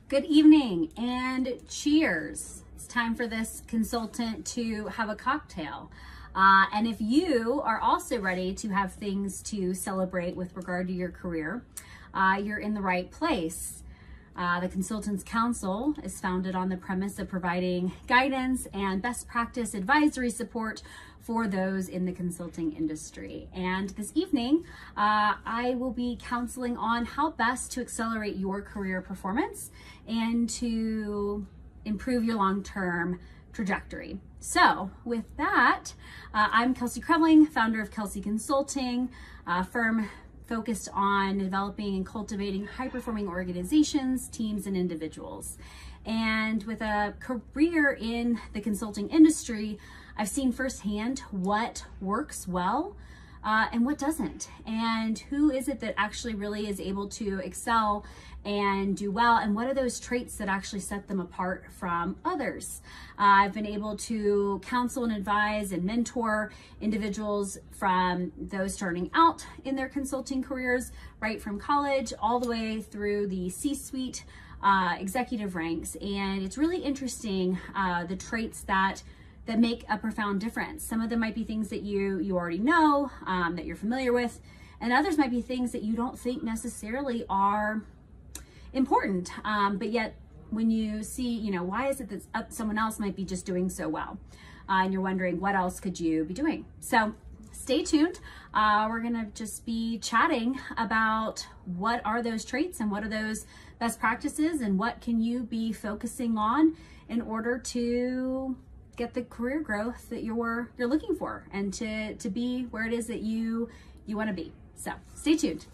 Good evening and cheers. It's time for this consultant to have a cocktail. And if you are also ready to have things to celebrate with regard to your career, you're in the right place. The Consultants Counsel is founded on the premise of providing guidance and best practice advisory support for those in the consulting industry. And this evening, I will be counseling on how best to accelerate your career performance and to improve your long-term trajectory. So with that, I'm Kelsey Creveling, founder of Kelsey Consulting, a firm focused on developing and cultivating high-performing organizations, teams, and individuals. And with a career in the consulting industry, I've seen firsthand what works well and what doesn't, and who is it that actually really is able to excel and do well, and what are those traits that actually set them apart from others. I've been able to counsel and advise and mentor individuals from those starting out in their consulting careers, right from college all the way through the C-suite executive ranks. And it's really interesting, the traits that make a profound difference. Some of them might be things that you already know, that you're familiar with, and others might be things that you don't think necessarily are important, but yet when you see, why is it that someone else might be just doing so well, and you're wondering what else could you be doing. So stay tuned. We're gonna just be chatting about what are those traits and what are those best practices and what can you be focusing on in order to get the career growth that you're looking for and to be where it is that you want to be. So stay tuned.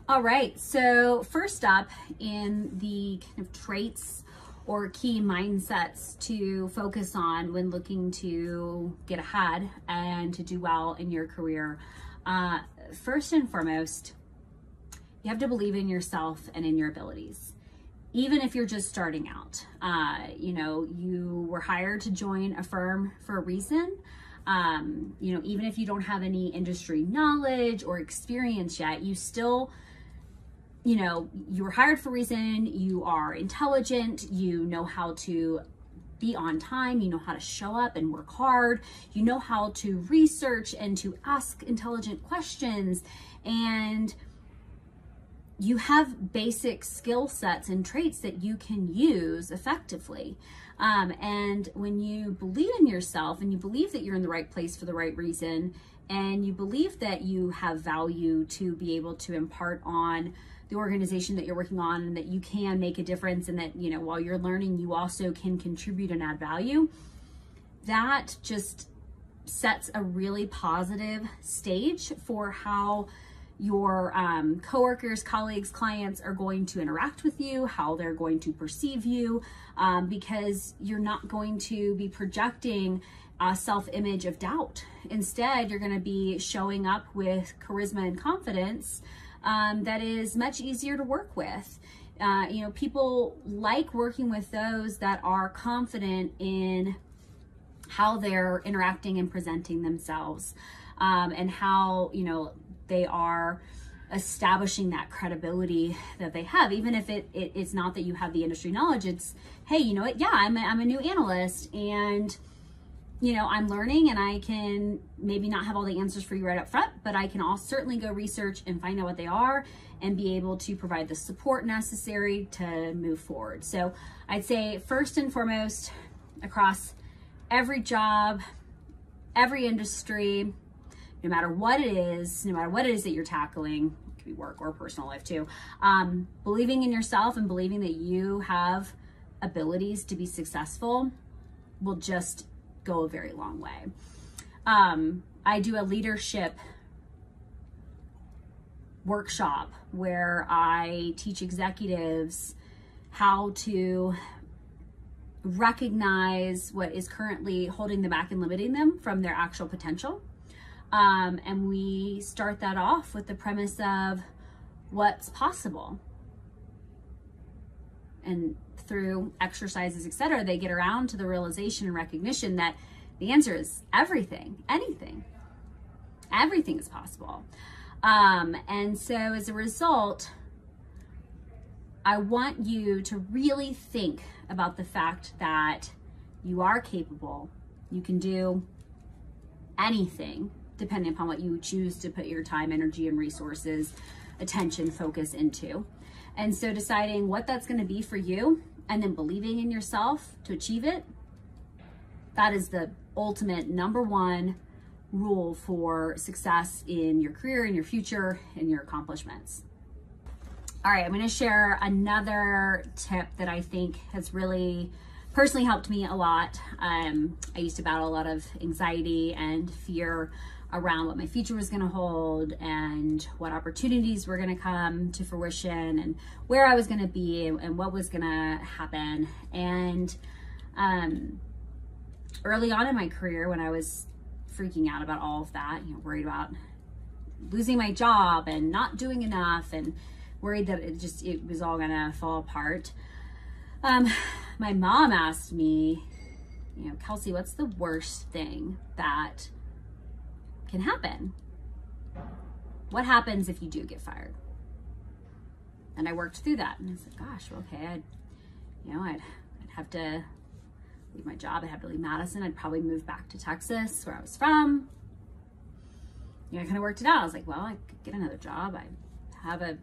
All right, so first up in the kind of traits or key mindsets to focus on when looking to get ahead and to do well in your career, first and foremost, you have to believe in yourself and in your abilities. Even if you're just starting out, you were hired to join a firm for a reason. Even if you don't have any industry knowledge or experience yet, you still, you were hired for a reason. You are intelligent. You know how to be on time. You know how to show up and work hard. You know how to research and to ask intelligent questions, and you have basic skill sets and traits that you can use effectively. And when you believe in yourself and you believe that you're in the right place for the right reason, and you believe that you have value to be able to impart on the organization that you're working on, and that you can make a difference, and that, while you're learning, you also can contribute and add value, that just sets a really positive stage for how your coworkers, colleagues, clients are going to interact with you, how they're going to perceive you, because you're not going to be projecting a self-image of doubt. Instead, you're going to be showing up with charisma and confidence that is much easier to work with. People like working with those that are confident in how they're interacting and presenting themselves, and how, they are establishing that credibility that they have, even if it's not that you have the industry knowledge. It's, hey, you know what? Yeah, I'm a new analyst, and I'm learning, and I can maybe not have all the answers for you right up front, but I can certainly go research and find out what they are and be able to provide the support necessary to move forward. So I'd say first and foremost, across every job, every industry, no matter what it is that you're tackling, it could be work or personal life too, believing in yourself and believing that you have abilities to be successful will just go a very long way. I do a leadership workshop where I teach executives how to recognize what is currently holding them back and limiting them from their actual potential. And we start that off with the premise of what's possible. And through exercises, etc., they get around to the realization and recognition that the answer is everything, anything. Everything is possible. And so as a result, I want you to really think about the fact that you are capable. You can do anything depending upon what you choose to put your time, energy, and resources, attention, focus into. And so deciding what that's going to be for you and then believing in yourself to achieve it, that is the ultimate number one rule for success in your career, in your future, in your accomplishments. All right, I'm going to share another tip that I think has really personally helped me a lot. I used to battle a lot of anxiety and fear around what my future was going to hold and what opportunities were going to come to fruition and where I was going to be and what was going to happen. And early on in my career, when I was freaking out about all of that, worried about losing my job and not doing enough and worried that it was all gonna fall apart. My mom asked me, Kelsey, what's the worst thing that can happen? What happens if you do get fired? And I worked through that and I said, gosh, okay, I'd have to leave my job. I'd have to leave Madison. I'd probably move back to Texas where I was from. I kind of worked it out. I was like, well, I could get another job. I have a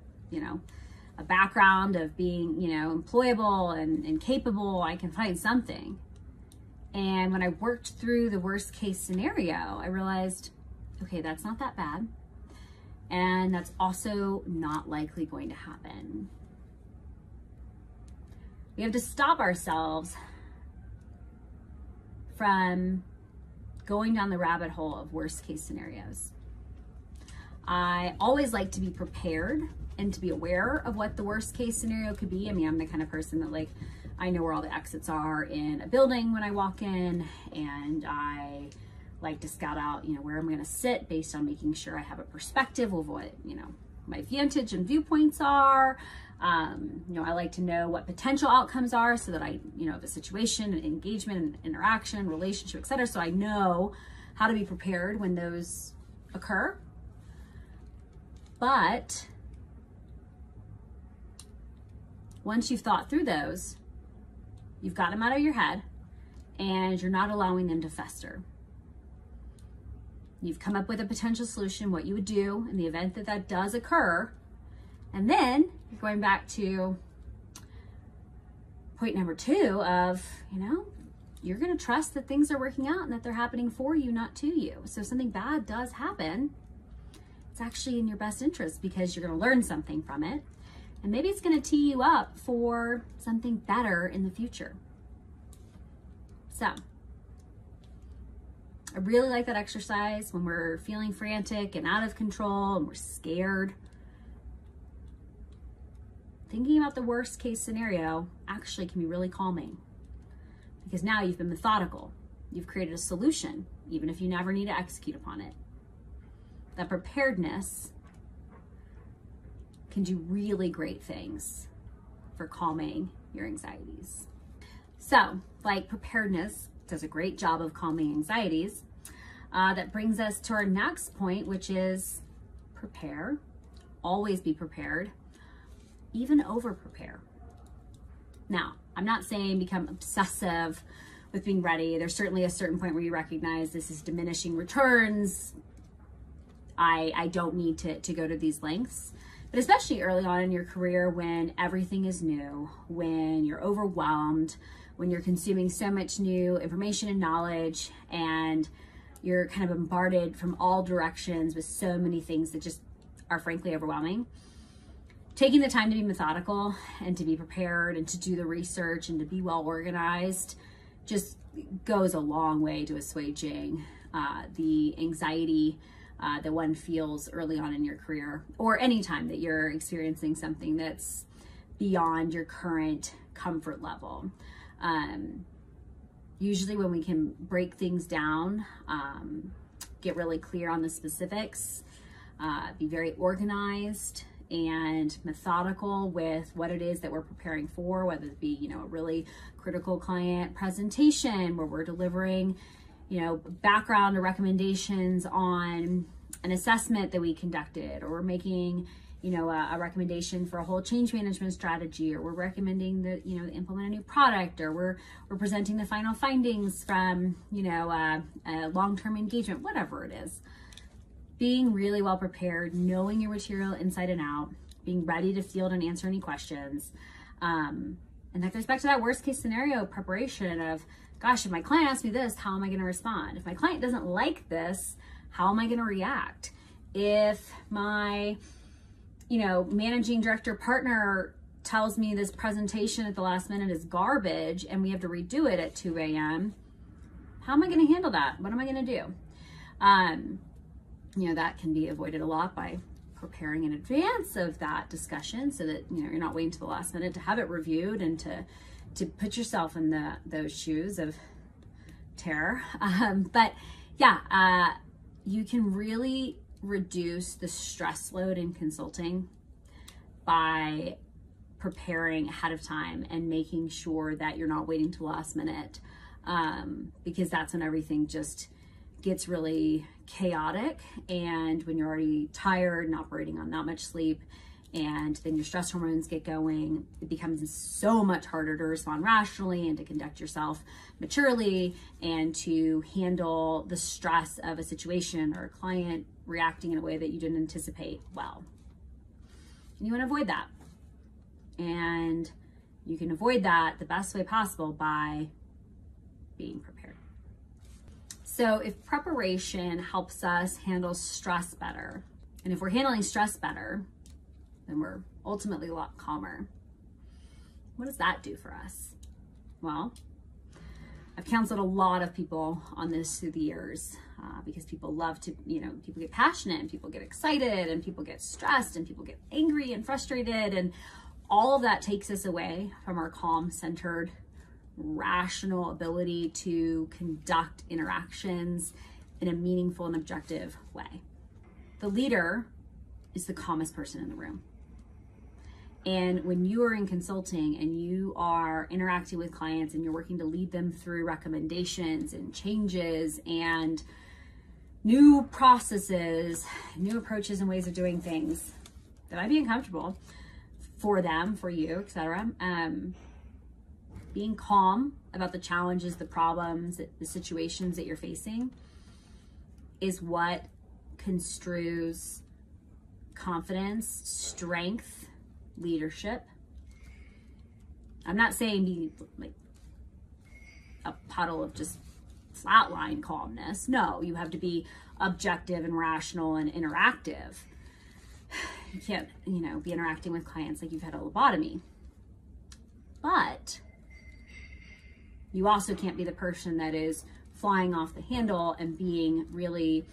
background of being, employable and capable. I can find something. And when I worked through the worst case scenario, I realized, okay, that's not that bad. And that's also not likely going to happen. We have to stop ourselves from going down the rabbit hole of worst case scenarios. I always like to be prepared and to be aware of what the worst case scenario could be. I mean, I'm the kind of person that I know where all the exits are in a building when I walk in, and I like to scout out, where I'm going to sit based on making sure I have a perspective of what, my vantage and viewpoints are. I like to know what potential outcomes are so that I, the situation and engagement and interaction, relationship, etc. So I know how to be prepared when those occur. But once you've thought through those, you've got them out of your head and you're not allowing them to fester. You've come up with a potential solution, what you would do in the event that that does occur. And then you're going back to point number 2 of, you're going to trust that things are working out and that they're happening for you, not to you. So if something bad does happen, it's actually in your best interest because you're going to learn something from it. And maybe it's going to tee you up for something better in the future. So I really like that exercise when we're feeling frantic and out of control and we're scared. Thinking about the worst case scenario actually can be really calming because now you've been methodical. You've created a solution, even if you never need to execute upon it. That preparedness can do really great things for calming your anxieties. So, preparedness does a great job of calming anxieties. That brings us to our next point, which is prepare. Always be prepared. Even over-prepare. Now, I'm not saying become obsessive with being ready. There's certainly a certain point where you recognize this is diminishing returns. I don't need to go to these lengths. But especially early on in your career when everything is new, when you're overwhelmed, when you're consuming so much new information and knowledge, and you're kind of bombarded from all directions with so many things that just are frankly overwhelming. Taking the time to be methodical and to be prepared and to do the research and to be well organized just goes a long way to assuaging the anxiety that one feels early on in your career, or any time that you're experiencing something that's beyond your current comfort level. Usually when we can break things down, get really clear on the specifics, be very organized and methodical with what it is that we're preparing for, whether it be, a really critical client presentation where we're delivering, background or recommendations on an assessment that we conducted, or we're making, a recommendation for a whole change management strategy, or we're recommending that, implement a new product, or we're presenting the final findings from, a long-term engagement, whatever it is. Being really well prepared, knowing your material inside and out, being ready to field and answer any questions. And that goes back to that worst case scenario preparation of, gosh, if my client asks me this, how am I going to respond? If my client doesn't like this, how am I going to react? If my, managing director partner tells me this presentation at the last minute is garbage and we have to redo it at 2 a.m., how am I going to handle that? What am I going to do? That can be avoided a lot by preparing in advance of that discussion so that, you're not waiting to the last minute to have it reviewed and to put yourself in those shoes of terror. But yeah, you can really reduce the stress load in consulting by preparing ahead of time and making sure that you're not waiting to the last minute, because that's when everything just gets really chaotic, and when you're already tired and operating on not much sleep, and then your stress hormones get going, it becomes so much harder to respond rationally and to conduct yourself maturely and to handle the stress of a situation or a client reacting in a way that you didn't anticipate well. And you want to avoid that. And you can avoid that the best way possible by being prepared. So if preparation helps us handle stress better, and if we're handling stress better, then we're ultimately a lot calmer. What does that do for us? Well, I've counseled a lot of people on this through the years, because people love to, people get passionate and people get excited and people get stressed and people get angry and frustrated, and all of that takes us away from our calm, centered, rational ability to conduct interactions in a meaningful and objective way. The leader is the calmest person in the room. And when you are in consulting and you are interacting with clients and you're working to lead them through recommendations and changes and new processes, new approaches and ways of doing things that might be uncomfortable for them, for you, etc., being calm about the challenges, the problems, the situations that you're facing is what construes confidence, strength, leadership. I'm not saying be like a puddle of just flatline calmness. No, you have to be objective and rational and interactive. You can't, be interacting with clients like you've had a lobotomy. But you also can't be the person that is flying off the handle and being really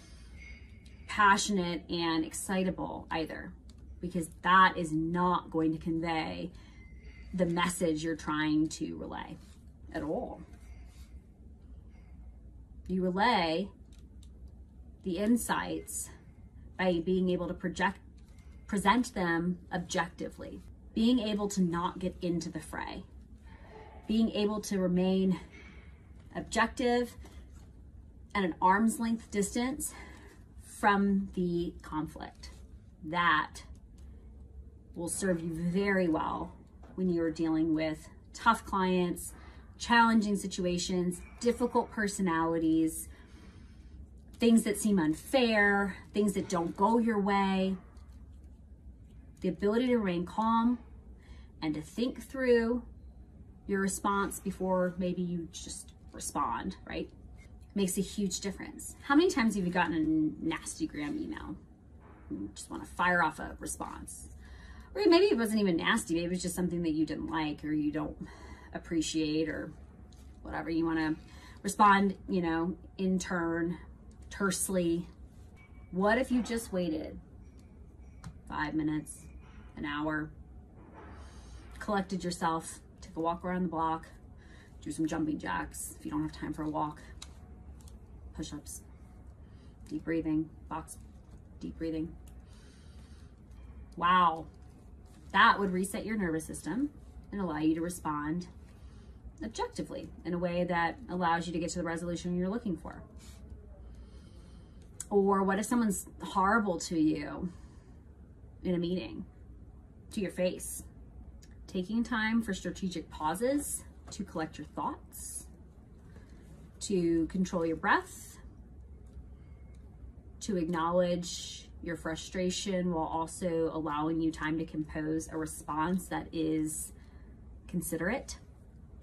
passionate and excitable either, because that is not going to convey the message you're trying to relay at all. You relay the insights by being able to present them objectively, being able to not get into the fray, being able to remain objective at an arm's length distance from the conflict. That will serve you very well when you're dealing with tough clients, challenging situations, difficult personalities, things that seem unfair, things that don't go your way. The ability to remain calm and to think through your response before maybe you just respond, right? Makes a huge difference. How many times have you gotten a nasty gram email? You just want to fire off a response. Or maybe it wasn't even nasty, maybe it was just something that you didn't like or you don't appreciate or whatever. You want to respond, in turn, tersely. What if you just waited 5 minutes, an hour, collected yourself, took a walk around the block, do some jumping jacks if you don't have time for a walk, push-ups, deep breathing, box deep breathing. Wow, that would reset your nervous system and allow you to respond objectively in a way that allows you to get to the resolution you're looking for. Or what if someone's horrible to you in a meeting to your face. Taking time for strategic pauses to collect your thoughts, to control your breath, to acknowledge your frustration while also allowing you time to compose a response that is considerate,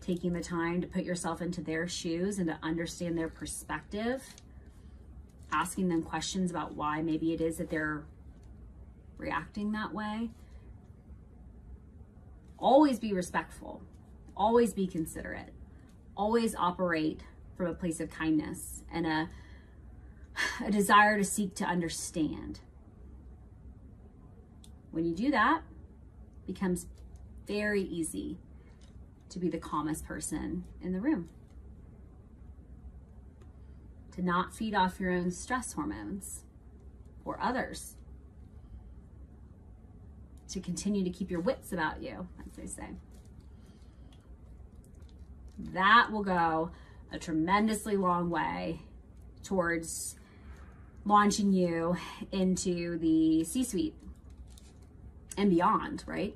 taking the time to put yourself into their shoes and to understand their perspective, asking them questions about why maybe it is that they're reacting that way. Always be respectful, always be considerate, always operate from a place of kindness and a desire to seek to understand. When you do that, it becomes very easy to be the calmest person in the room. To not feed off your own stress hormones or others. To continue to keep your wits about you, as they say. That will go a tremendously long way towards launching you into the C-suite and beyond, right?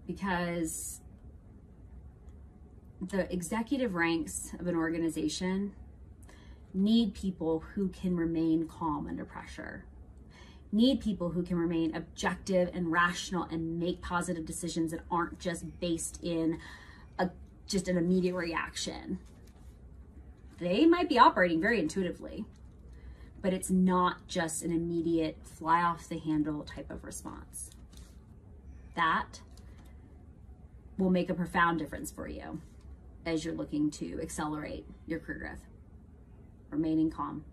Because the executive ranks of an organization need people who can remain calm under pressure, need people who can remain objective and rational and make positive decisions that aren't just based in just an immediate reaction. They might be operating very intuitively, but it's not just an immediate fly off the handle type of response. That will make a profound difference for you as you're looking to accelerate your career growth. Remaining calm.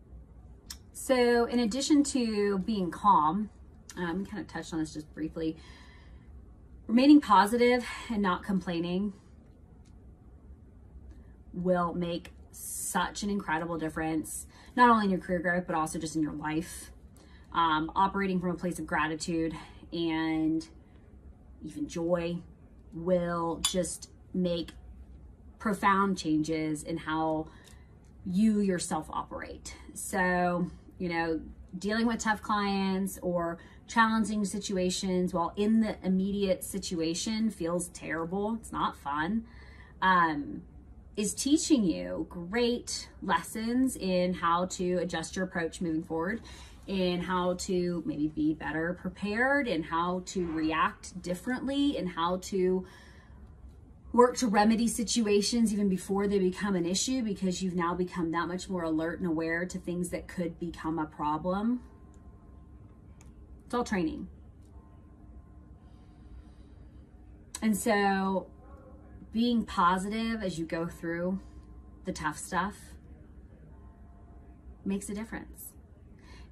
So in addition to being calm, we kind of touched on this just briefly, remaining positive and not complaining will make such an incredible difference, not only in your career growth, but also just in your life. Operating from a place of gratitude and even joy will just make profound changes in how you yourself operate. So, you know, dealing with tough clients or challenging situations while in the immediate situation feels terrible, it's not fun, is teaching you great lessons in how to adjust your approach moving forward, in how to maybe be better prepared, and how to react differently, and how to work to remedy situations even before they become an issue, because you've now become that much more alert and aware to things that could become a problem. It's all training. And so being positive as you go through the tough stuff makes a difference.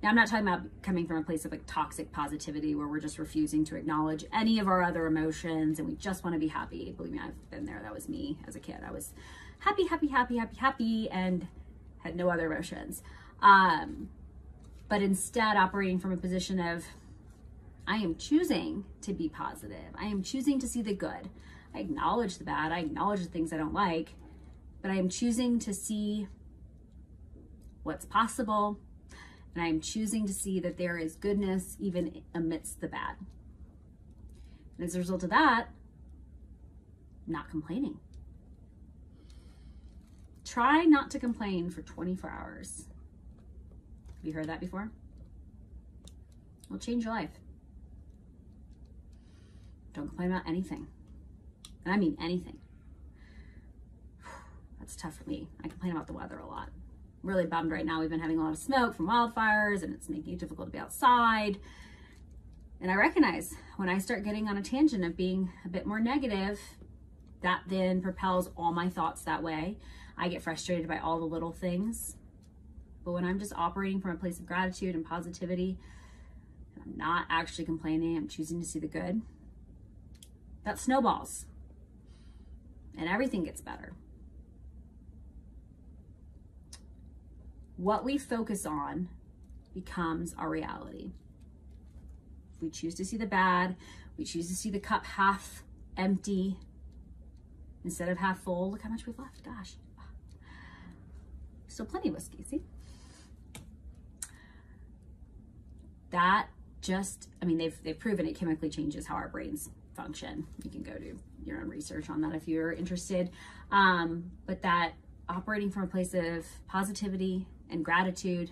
Now, I'm not talking about coming from a place of like toxic positivity where we're just refusing to acknowledge any of our other emotions and we just want to be happy. Believe me, I've been there. That was me as a kid. I was happy, happy, happy, happy, happy, and had no other emotions. But instead operating from a position of, I am choosing to be positive. I am choosing to see the good. I acknowledge the bad. I acknowledge the things I don't like, but I am choosing to see what's possible. And I am choosing to see that there is goodness even amidst the bad. And as a result of that, not complaining. Try not to complain for 24 hours. Have you heard that before? It'll change your life. Don't complain about anything. And I mean anything. That's tough for me. I complain about the weather a lot. I'm really bummed right now. We've been having a lot of smoke from wildfires and it's making it difficult to be outside. And I recognize when I start getting on a tangent of being a bit more negative, that then propels all my thoughts that way. I get frustrated by all the little things. But when I'm just operating from a place of gratitude and positivity, and I'm not actually complaining, I'm choosing to see the good, that snowballs. And everything gets better. What we focus on becomes our reality. If we choose to see the bad, we choose to see the cup half empty instead of half full. Look how much we've left, gosh. Still plenty of whiskey, see? That I mean, they've proven it chemically changes how our brains function. You can go do your own research on that if you're interested. But that operating from a place of positivity and gratitude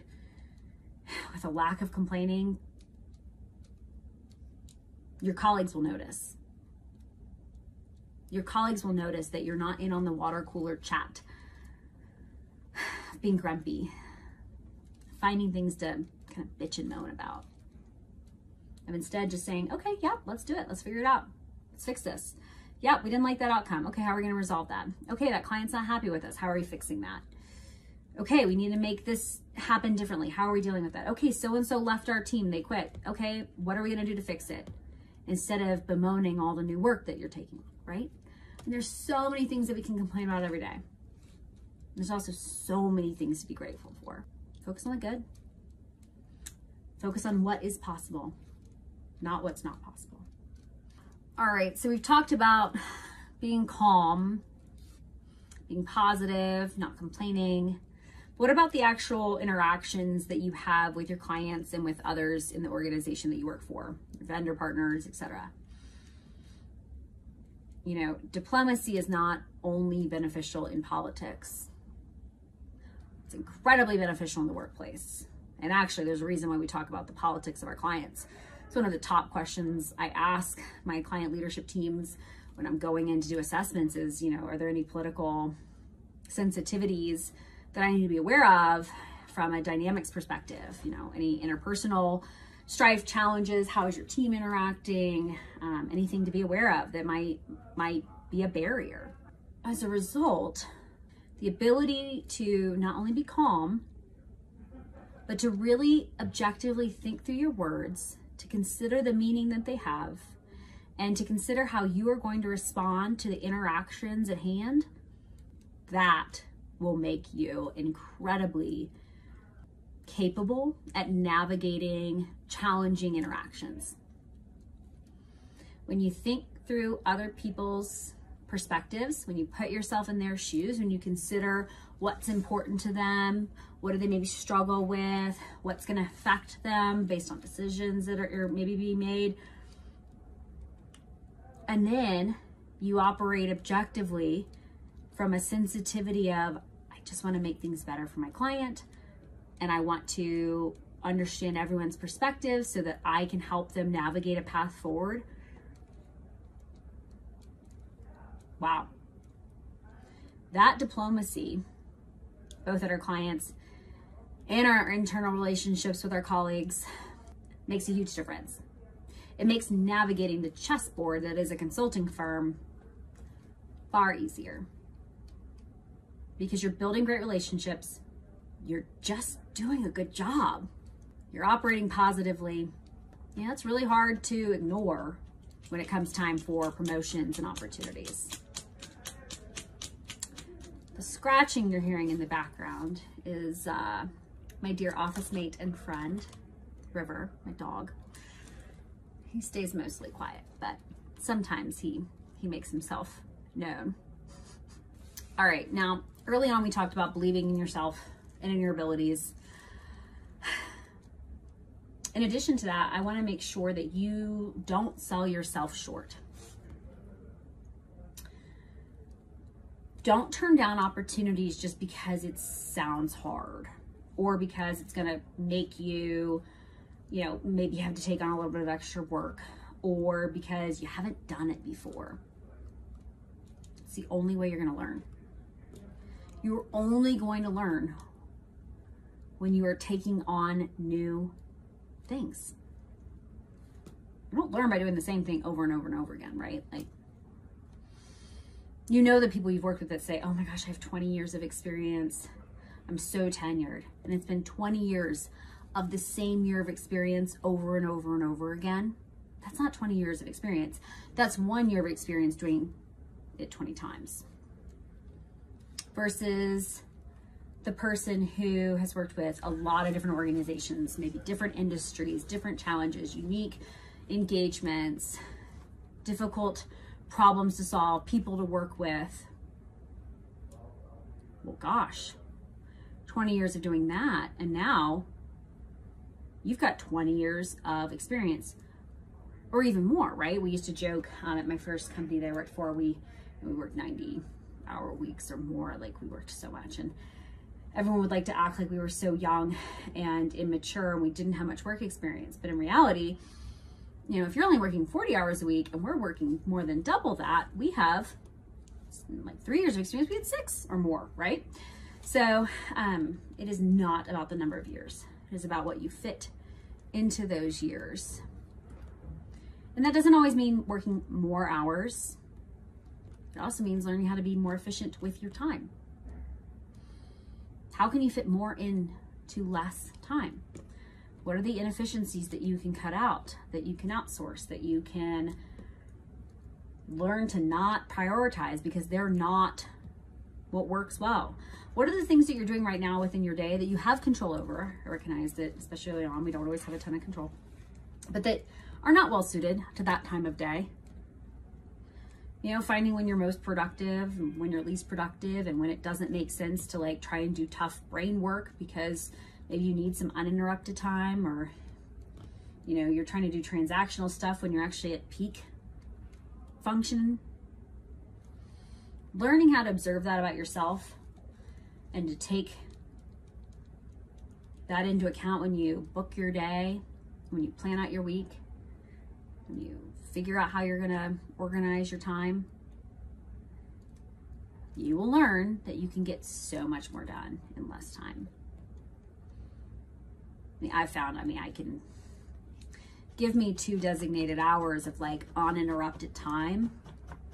with a lack of complaining, your colleagues will notice. Your colleagues will notice that you're not in on the water cooler chat, being grumpy, finding things to kind of bitch and moan about. And instead just saying, okay, yeah, let's do it. Let's figure it out. Let's fix this. Yeah, we didn't like that outcome. Okay, how are we going to resolve that? Okay, that client's not happy with us. How are we fixing that? Okay, we need to make this happen differently. How are we dealing with that? Okay, so-and-so left our team. They quit. Okay, what are we going to do to fix it? Instead of bemoaning all the new work that you're taking, right? And there's so many things that we can complain about every day. There's also so many things to be grateful for. Focus on the good. Focus on what is possible, not what's not possible. All right, so we've talked about being calm, being positive, not complaining. What about the actual interactions that you have with your clients and with others in the organization that you work for, your vendor partners, etc.? You know, diplomacy is not only beneficial in politics. It's incredibly beneficial in the workplace. And actually, there's a reason why we talk about the politics of our clients. It's one of the top questions I ask my client leadership teams when I'm going in to do assessments is, you know, are there any political sensitivities that I need to be aware of from a dynamics perspective? You know, any interpersonal strife challenges? How is your team interacting? Anything to be aware of that might be a barrier. As a result, the ability to not only be calm, but to really objectively think through your words, to consider the meaning that they have, and to consider how you are going to respond to the interactions at hand, that will make you incredibly capable at navigating challenging interactions. When you think through other people's perspectives, when you put yourself in their shoes, when you consider what's important to them, what do they maybe struggle with, what's going to affect them based on decisions that are maybe being made, and then you operate objectively from a sensitivity of, I just want to make things better for my client, and I want to understand everyone's perspective so that I can help them navigate a path forward. Wow. That diplomacy, both at our clients and our internal relationships with our colleagues, makes a huge difference. It makes navigating the chessboard that is a consulting firm far easier, because you're building great relationships. You're just doing a good job. You're operating positively. Yeah, it's really hard to ignore when it comes time for promotions and opportunities. The scratching you're hearing in the background is my dear office mate and friend, River, my dog. He stays mostly quiet, but sometimes he makes himself known. All right, now, early on we talked about believing in yourself and in your abilities. In addition to that, I want to make sure that you don't sell yourself short. Don't turn down opportunities just because it sounds hard or because it's going to make you, you know, maybe you have to take on a little bit of extra work, or because you haven't done it before. It's the only way you're going to learn. You're only going to learn when you are taking on new things. You don't learn by doing the same thing over and over and over again, right? Like, you know, the people you've worked with that say, oh my gosh, I have 20 years of experience. I'm so tenured. And it's been 20 years of the same year of experience over and over and over again. That's not 20 years of experience. That's 1 year of experience doing it 20 times. Versus the person who has worked with a lot of different organizations, maybe different industries, different challenges, unique engagements, difficult problems to solve, people to work with. Well, gosh, 20 years of doing that, and now you've got 20 years of experience or even more, right? We used to joke at my first company that I worked for, we worked 90-hour weeks or more, like we worked so much, and everyone would like to act like we were so young and immature and we didn't have much work experience. But in reality, you know, if you're only working 40 hours a week and we're working more than double that, we have like 3 years of experience, we had 6 or more, right? So it is not about the number of years. It is about what you fit into those years. And that doesn't always mean working more hours. It also means learning how to be more efficient with your time. How can you fit more into less time? What are the inefficiencies that you can cut out, that you can outsource, that you can learn to not prioritize because they're not what works well? What are the things that you're doing right now within your day that you have control over? I recognize that, especially early on, we don't always have a ton of control, but that are not well suited to that time of day. You know, finding when you're most productive, when you're least productive, and when it doesn't make sense to like try and do tough brain work because maybe you need some uninterrupted time, or, you know, you're trying to do transactional stuff when you're actually at peak function. Learning how to observe that about yourself and to take that into account when you book your day, when you plan out your week, when you figure out how you're going to organize your time, you will learn that you can get so much more done in less time. I found, I can give me 2 designated hours of like uninterrupted time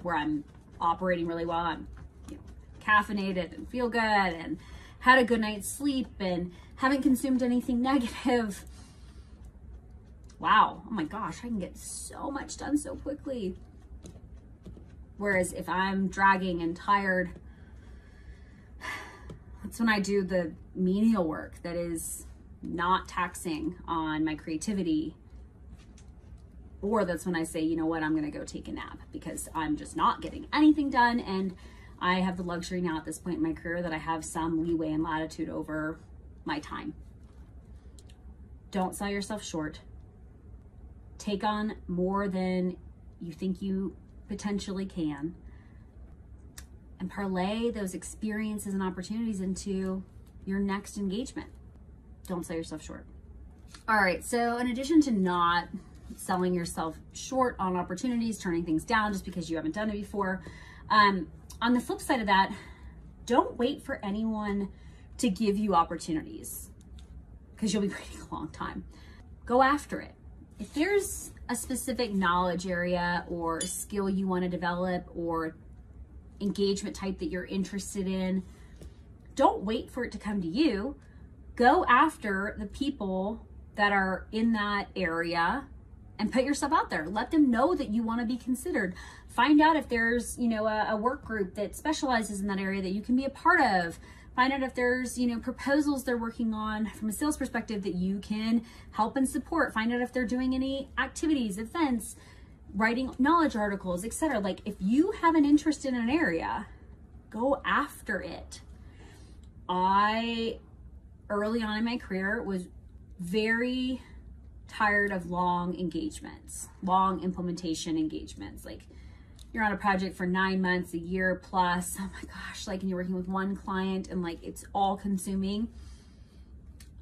where I'm operating really well. I'm, you know, caffeinated and feel good and had a good night's sleep and haven't consumed anything negative. Wow, oh my gosh, I can get so much done so quickly. Whereas if I'm dragging and tired, that's when I do the menial work that is not taxing on my creativity. Or that's when I say, you know what, I'm gonna go take a nap because I'm just not getting anything done. And I have the luxury now at this point in my career that I have some leeway and latitude over my time. Don't sell yourself short. Take on more than you think you potentially can, and parlay those experiences and opportunities into your next engagement. Don't sell yourself short. All right, so in addition to not selling yourself short on opportunities, turning things down just because you haven't done it before, on the flip side of that, don't wait for anyone to give you opportunities because you'll be waiting a long time. Go after it. If there's a specific knowledge area or skill you want to develop or engagement type that you're interested in, don't wait for it to come to you. Go after the people that are in that area and put yourself out there. Let them know that you want to be considered. Find out if there's, you know, a work group that specializes in that area that you can be a part of. Find out if there's, you know, proposals they're working on from a sales perspective that you can help and support. Find out if they're doing any activities, events, writing knowledge articles, etc. Like if you have an interest in an area, go after it. I, early on in my career, was very tired of long engagements, long implementation engagements. Like you're on a project for 9 months, a year plus. Oh my gosh, like, and you're working with one client and like it's all consuming.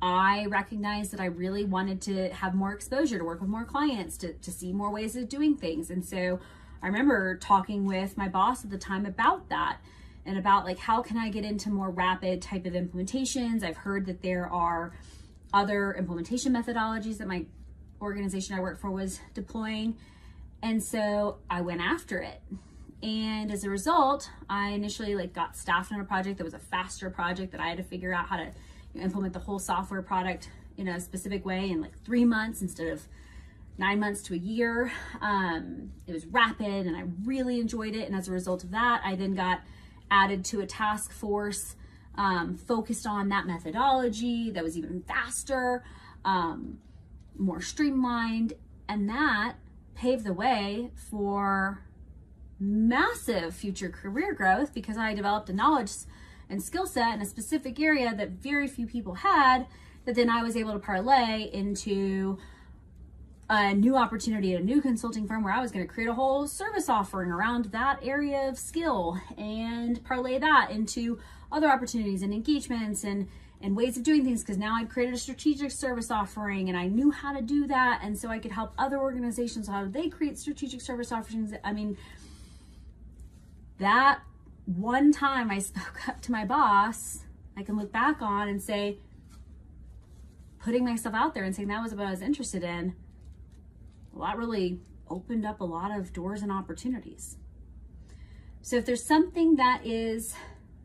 I recognized that I really wanted to have more exposure, to work with more clients, to see more ways of doing things. And so I remember talking with my boss at the time about that and about like, how can I get into more rapid type of implementations? I've heard that there are other implementation methodologies that my organization I work for was deploying. And so I went after it. And as a result, I initially like got staffed on a project that was a faster project that I had to figure out how to implement the whole software product in a specific way in like 3 months instead of 9 months to a year. It was rapid and I really enjoyed it. And as a result of that, I then got added to a task force focused on that methodology that was even faster, more streamlined, and that paved the way for massive future career growth because I developed a knowledge and skill set in a specific area that very few people had. that then I was able to parlay into a new opportunity at a new consulting firm where I was going to create a whole service offering around that area of skill and parlay that into other opportunities and engagements and ways of doing things, because now I'd created a strategic service offering and I knew how to do that. And so I could help other organizations, how they create strategic service offerings. I mean, that one time I spoke up to my boss, I can look back on and say, putting myself out there and saying that was what I was interested in, well, that really opened up a lot of doors and opportunities. So if there's something that is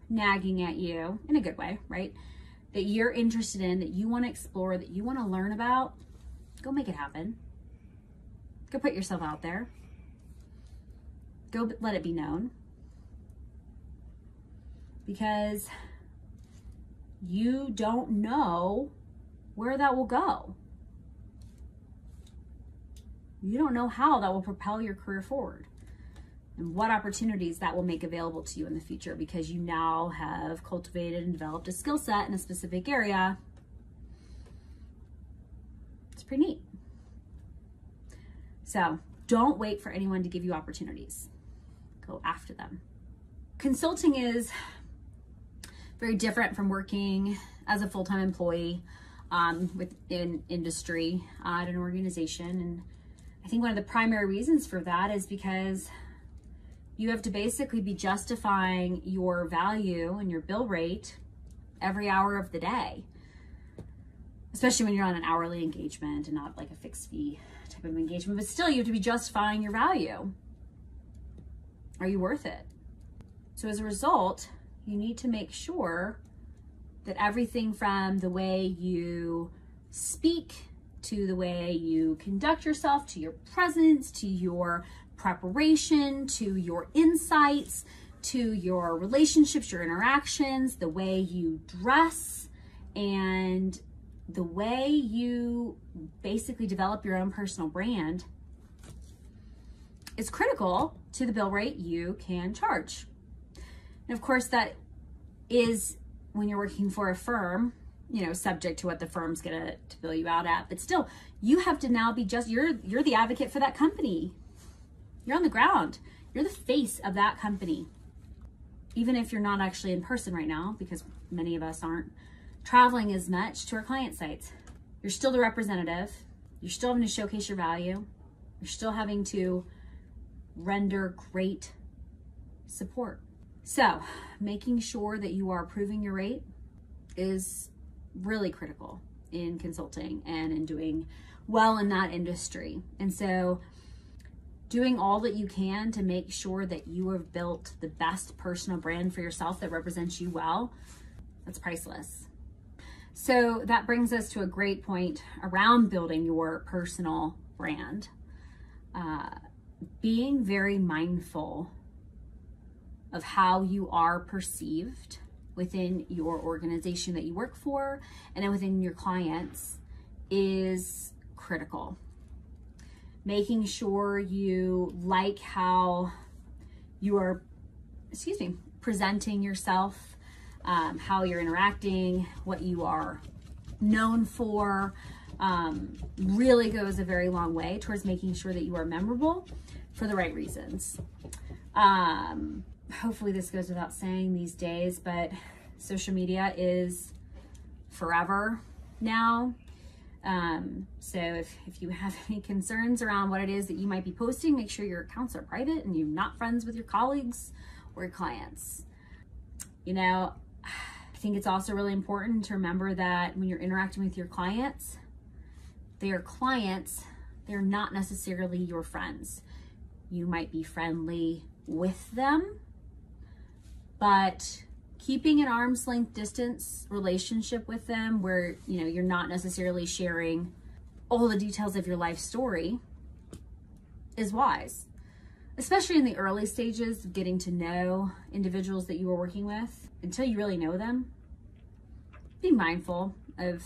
nagging at you in a good way, right, that you're interested in, that you want to explore, that you want to learn about, go make it happen. Go put yourself out there. Go let it be known. Because you don't know where that will go. You don't know how that will propel your career forward and what opportunities that will make available to you in the future, because you now have cultivated and developed a skill set in a specific area. It's pretty neat. So don't wait for anyone to give you opportunities. Go after them. Consulting is very different from working as a full-time employee within industry at an organization. And I think one of the primary reasons for that is because you have to basically be justifying your value and your bill rate every hour of the day, especially when you're on an hourly engagement and not like a fixed fee type of engagement. But still, you have to be justifying your value. Are you worth it? So as a result, you need to make sure that everything from the way you speak to the way you conduct yourself, to your presence, to your preparation, to your insights, to your relationships, your interactions, the way you dress, and the way you basically develop your own personal brand is critical to the bill rate you can charge. And of course, that is when you're working for a firm, you know, subject to what the firm's gonna bill you out at. But still, you have to now be you're the advocate for that company. You're on the ground. You're the face of that company. Even if you're not actually in person right now, because many of us aren't traveling as much to our client sites. You're still the representative. You're still having to showcase your value. You're still having to render great support. So making sure that you are proving your rate is really critical in consulting and in doing well in that industry. And so doing all that you can to make sure that you have built the best personal brand for yourself that represents you well, that's priceless. So that brings us to a great point around building your personal brand. Being very mindful of how you are perceived within your organization that you work for and then within your clients is critical. Making sure you like how you are, presenting yourself, how you're interacting, what you are known for, really goes a very long way towards making sure that you are memorable for the right reasons. Hopefully this goes without saying these days, but social media is forever now. So if you have any concerns around what it is that you might be posting, make sure your accounts are private and you're not friends with your colleagues or your clients. You know, I think it's also really important to remember that when you're interacting with your clients, they are clients, they're not necessarily your friends. You might be friendly with them, but keeping an arm's length distance relationship with them where, you know, you're not necessarily sharing all the details of your life story is wise, especially in the early stages of getting to know individuals that you are working with. Until you really know them, be mindful of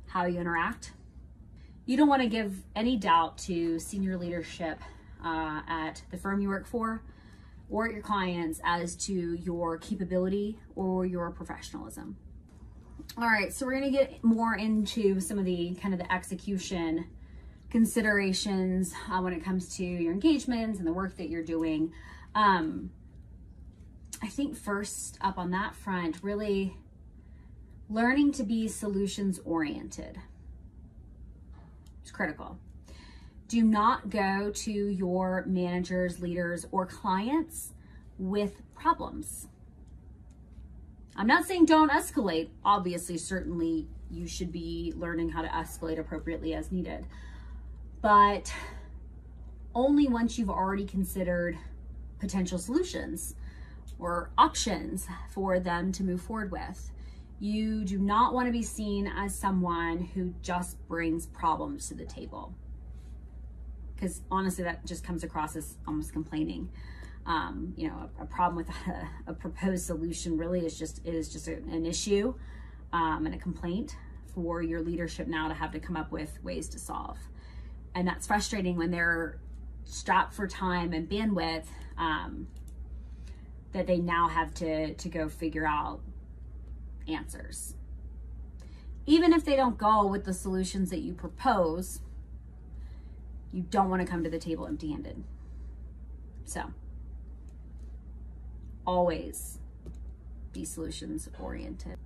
how you interact. You don't want to give any doubt to senior leadership at the firm you work for or at your clients as to your capability or your professionalism. All right, so we're gonna get more into some of the kind of the execution considerations when it comes to your engagements and the work that you're doing. I think first up on that front, really learning to be solutions oriented. It's critical. Do not go to your managers, leaders, or clients with problems. I'm not saying don't escalate. Obviously, certainly you should be learning how to escalate appropriately as needed. But only once you've already considered potential solutions or options for them to move forward with. You do not want to be seen as someone who just brings problems to the table. Because honestly, that just comes across as almost complaining. You know, a problem with a proposed solution really is just an issue and a complaint for your leadership now to have to come up with ways to solve. And that's frustrating when they're strapped for time and bandwidth that they now have to go figure out answers. Even if they don't go with the solutions that you propose, you don't want to come to the table empty-handed. So always be solutions oriented.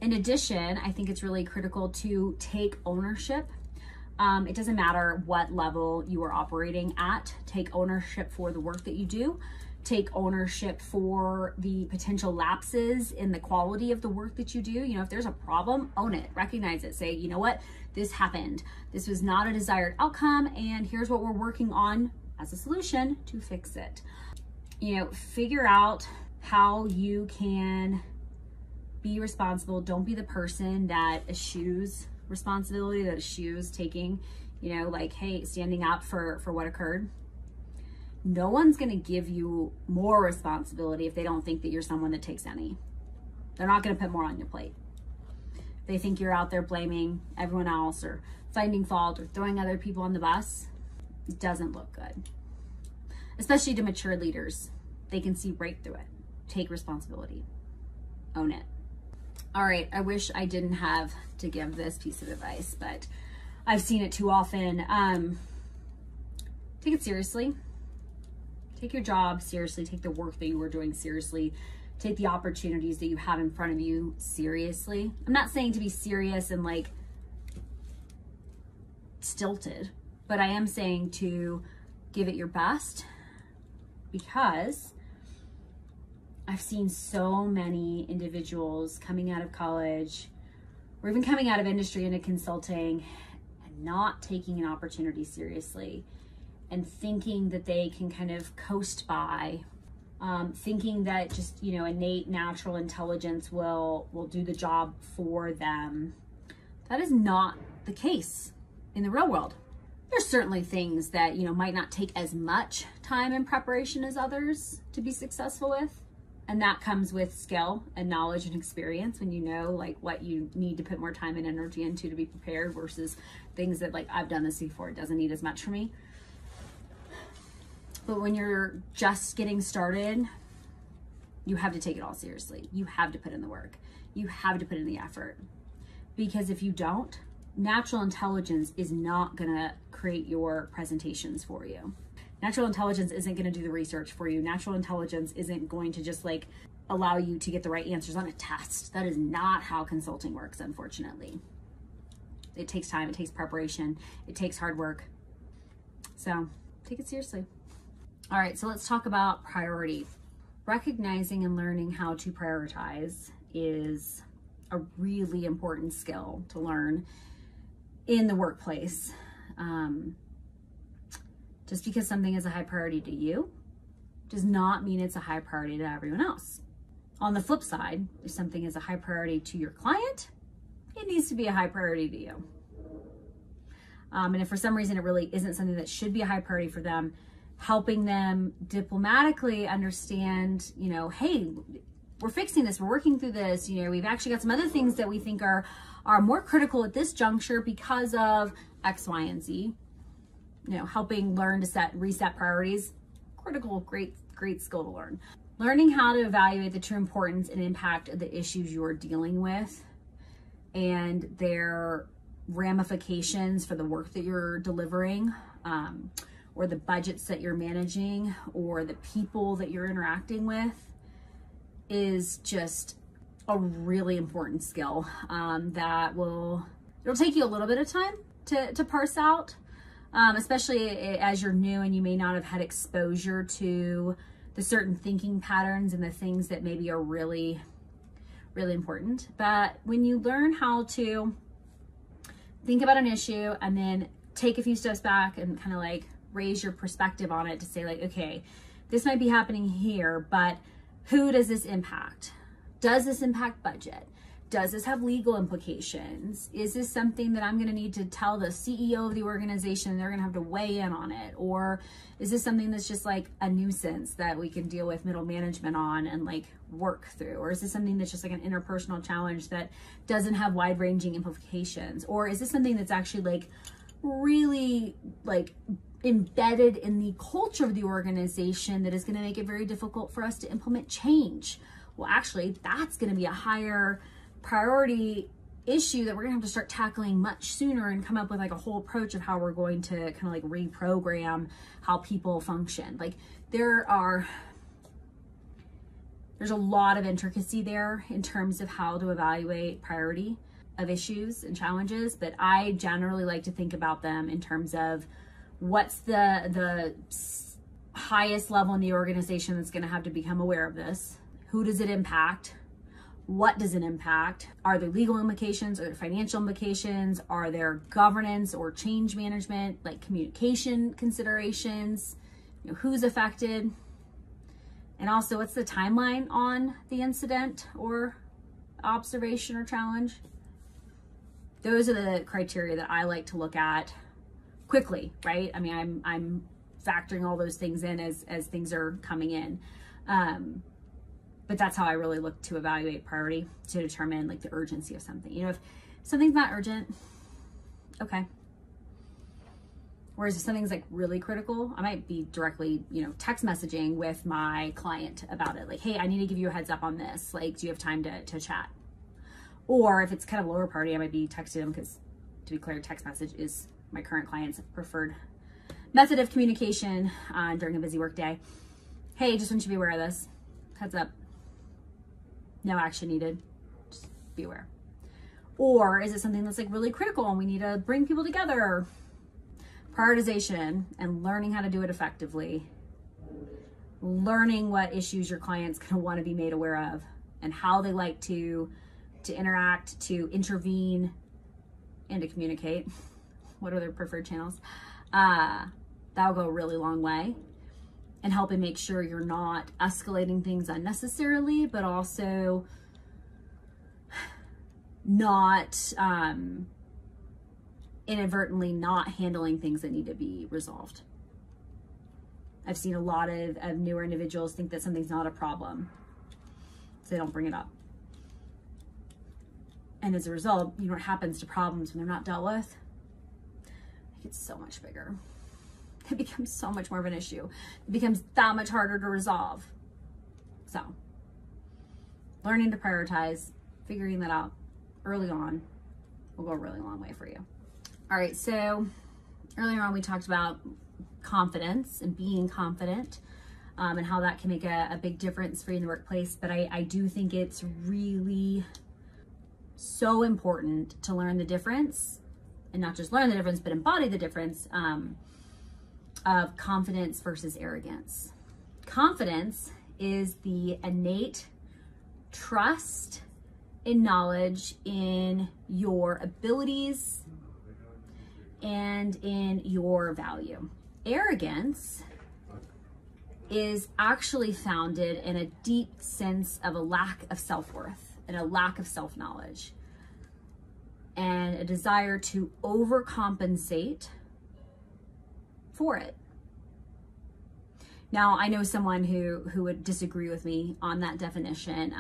In addition, I think it's really critical to take ownership. It doesn't matter what level you are operating at. Take ownership for the work that you do. Take ownership for the potential lapses in the quality of the work that you do. You know, if there's a problem, own it, recognize it, say, you know what, this happened. This was not a desired outcome, and here's what we're working on as a solution to fix it. You know, figure out how you can be responsible. Don't be the person that eschews responsibility, that eschews taking, you know, like, hey, standing up for what occurred. No one's going to give you more responsibility if they don't think that you're someone that takes any. They're not going to put more on your plate. They think you're out there blaming everyone else or finding fault or throwing other people on the bus. It doesn't look good, especially to mature leaders. They can see right through it. Take responsibility. Own it. All right, I wish I didn't have to give this piece of advice, but I've seen it too often. Take it seriously. Take your job seriously. Take the work that you are doing seriously. Take the opportunities that you have in front of you seriously. I'm not saying to be serious and like stilted, but I am saying to give it your best, because I've seen so many individuals coming out of college or even coming out of industry into consulting and not taking an opportunity seriously and thinking that they can kind of coast by, thinking that just, you know, innate natural intelligence will do the job for them. That is not the case in the real world. There's certainly things that, you know, might not take as much time and preparation as others to be successful with. And that comes with skill and knowledge and experience, when you know like what you need to put more time and energy into to be prepared versus things that like, I've done this before, it doesn't need as much for me. But when you're just getting started, you have to take it all seriously. You have to put in the work. You have to put in the effort. Because if you don't, natural intelligence is not gonna create your presentations for you. Natural intelligence isn't going to do the research for you. Natural intelligence isn't going to just like allow you to get the right answers on a test. That is not how consulting works, unfortunately. It takes time, it takes preparation, it takes hard work. So take it seriously. All right, so let's talk about priority. Recognizing and learning how to prioritize is a really important skill to learn in the workplace. Just because something is a high priority to you does not mean it's a high priority to everyone else. On the flip side, if something is a high priority to your client, it needs to be a high priority to you. And if for some reason it really isn't something that should be a high priority for them, helping them diplomatically understand, you know, hey, we're fixing this, we're working through this, you know, we've actually got some other things that we think are more critical at this juncture because of X, Y, and Z. You know, helping learn to reset priorities, critical, great skill to learn. Learning how to evaluate the true importance and impact of the issues you're dealing with and their ramifications for the work that you're delivering, or the budgets that you're managing, or the people that you're interacting with, is just a really important skill that it'll take you a little bit of time to parse out, especially as you're new and you may not have had exposure to the certain thinking patterns and the things that maybe are really, really important. But when you learn how to think about an issue and then take a few steps back and kind of like raise your perspective on it to say like, okay, this might be happening here, but who does this impact? Does this impact budget? Does this have legal implications? Is this something that I'm going to need to tell the CEO of the organization and they're going to have to weigh in on it? Or is this something that's just like a nuisance that we can deal with middle management on and like work through? Or is this something that's just like an interpersonal challenge that doesn't have wide-ranging implications? Or is this something that's actually like really like embedded in the culture of the organization that is going to make it very difficult for us to implement change? Well, actually, that's going to be a higher priority issue that we're gonna have to start tackling much sooner and come up with like a whole approach of how we're going to kind of like reprogram how people function. Like there's a lot of intricacy there in terms of how to evaluate priority of issues and challenges, but I generally like to think about them in terms of what's the highest level in the organization that's going to have to become aware of this. Who does it impact? What does it impact? Are there legal implications? Are there financial implications? Are there governance or change management, like communication considerations? You know, who's affected? And also, what's the timeline on the incident or observation or challenge? Those are the criteria that I like to look at quickly, right? I mean, I'm factoring all those things in as things are coming in. But that's how I really look to evaluate priority, to determine like the urgency of something. You know, if something's not urgent, okay. Whereas if something's like really critical, I might be directly, you know, text messaging with my client about it. Like, hey, I need to give you a heads up on this. Like, do you have time to chat? Or if it's kind of lower priority, I might be texting them because, to be clear, text message is my current client's preferred method of communication during a busy work day. Hey, just want you to be aware of this. Heads up. No action needed. Just be aware. Or is it something that's like really critical and we need to bring people together? Prioritization and learning how to do it effectively. Learning what issues your client's going to want to be made aware of and how they like to interact, to intervene, and to communicate. What are their preferred channels? That'll go a really long way and helping make sure you're not escalating things unnecessarily, but also not inadvertently not handling things that need to be resolved. I've seen a lot of newer individuals think that something's not a problem, so they don't bring it up. And as a result, you know what happens to problems when they're not dealt with? It gets so much bigger. It becomes so much more of an issue. It becomes that much harder to resolve. So, learning to prioritize, figuring that out early on will go a really long way for you. All right, so earlier on we talked about confidence and being confident and how that can make a big difference for you in the workplace. But I do think it's really so important to learn the difference, and not just learn the difference, but embody the difference of confidence versus arrogance. Confidence is the innate trust and knowledge in your abilities and in your value. Arrogance is actually founded in a deep sense of a lack of self-worth and a lack of self-knowledge and a desire to overcompensate for it. Now, I know someone who would disagree with me on that definition.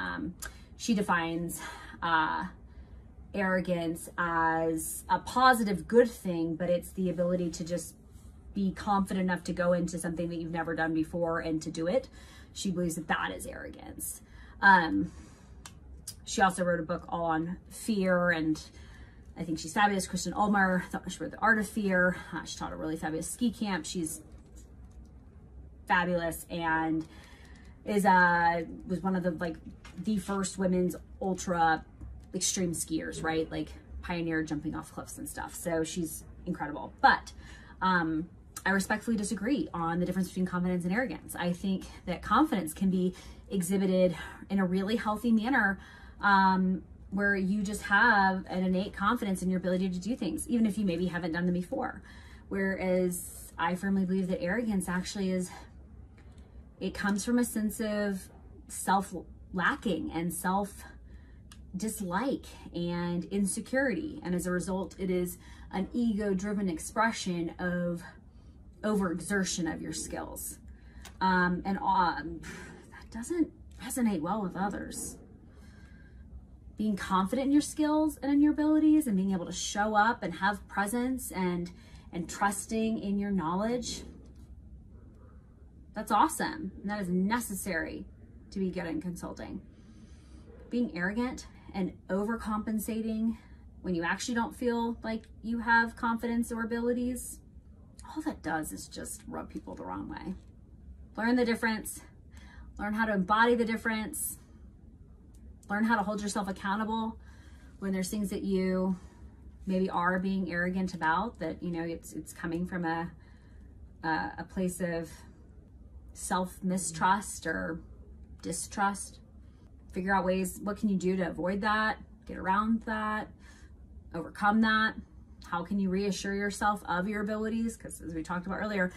She defines arrogance as a positive good thing, but it's the ability to just be confident enough to go into something that you've never done before and to do it. She believes that that is arrogance. She also wrote a book all on fear, and I think she's fabulous. Kristen Oldmeyer, she wrote The Art of Fear. She taught a really fabulous ski camp. She's fabulous and was one of the first women's ultra extreme skiers, right? Like pioneered jumping off cliffs and stuff. So she's incredible. But I respectfully disagree on the difference between confidence and arrogance. I think that confidence can be exhibited in a really healthy manner, where you just have an innate confidence in your ability to do things, even if you maybe haven't done them before. Whereas I firmly believe that arrogance actually it comes from a sense of self-lacking and self-dislike and insecurity. And as a result, it is an ego-driven expression of overexertion of your skills. That doesn't resonate well with others. Being confident in your skills and in your abilities and being able to show up and have presence and trusting in your knowledge, that's awesome. And that is necessary to be good in consulting. Being arrogant and overcompensating when you actually don't feel like you have confidence or abilities, all that does is just rub people the wrong way. Learn the difference. Learn how to embody the difference. Learn how to hold yourself accountable when there's things that you maybe are being arrogant about, that, you know, it's coming from a place of self-mistrust or distrust. Figure out ways, what can you do to avoid that, get around that, overcome that? How can you reassure yourself of your abilities? Because as we talked about earlier,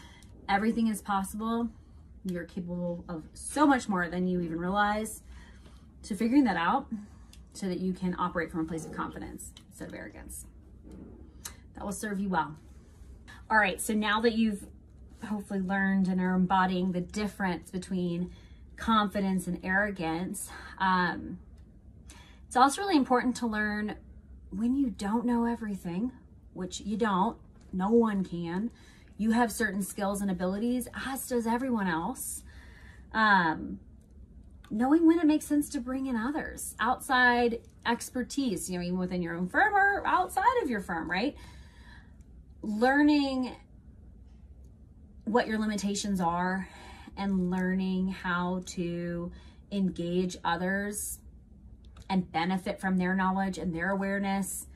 everything is possible. You're capable of so much more than you even realize. So figuring that out so that you can operate from a place of confidence instead of arrogance. That will serve you well. All right, so now that you've hopefully learned and are embodying the difference between confidence and arrogance, it's also really important to learn when you don't know everything, which you don't, no one can. You have certain skills and abilities, as does everyone else. Knowing when it makes sense to bring in others, outside expertise, you know, even within your own firm or outside of your firm, right? Learning what your limitations are and learning how to engage others and benefit from their knowledge and their awareness,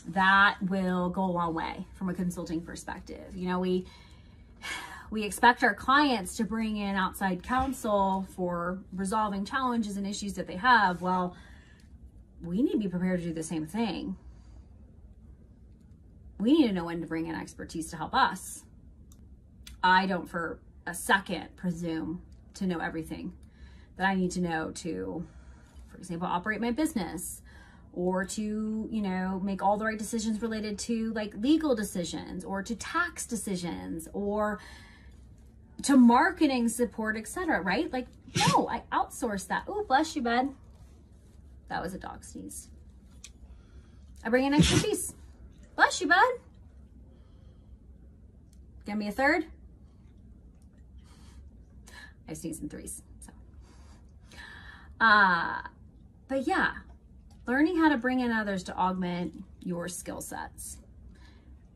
that will go a long way from a consulting perspective. You know, we expect our clients to bring in outside counsel for resolving challenges and issues that they have. Well, we need to be prepared to do the same thing. We need to know when to bring in expertise to help us. I don't for a second presume to know everything that I need to know to, for example, operate my business, or to, you know, make all the right decisions related to like legal decisions or to tax decisions or to marketing support, etc. Right? Like, no, I outsource that. Oh, bless you, bud. That was a dog sneeze. I bring in expertise. Bless you, bud. Give me a third. I sneeze in threes. So, but yeah, learning how to bring in others to augment your skill sets,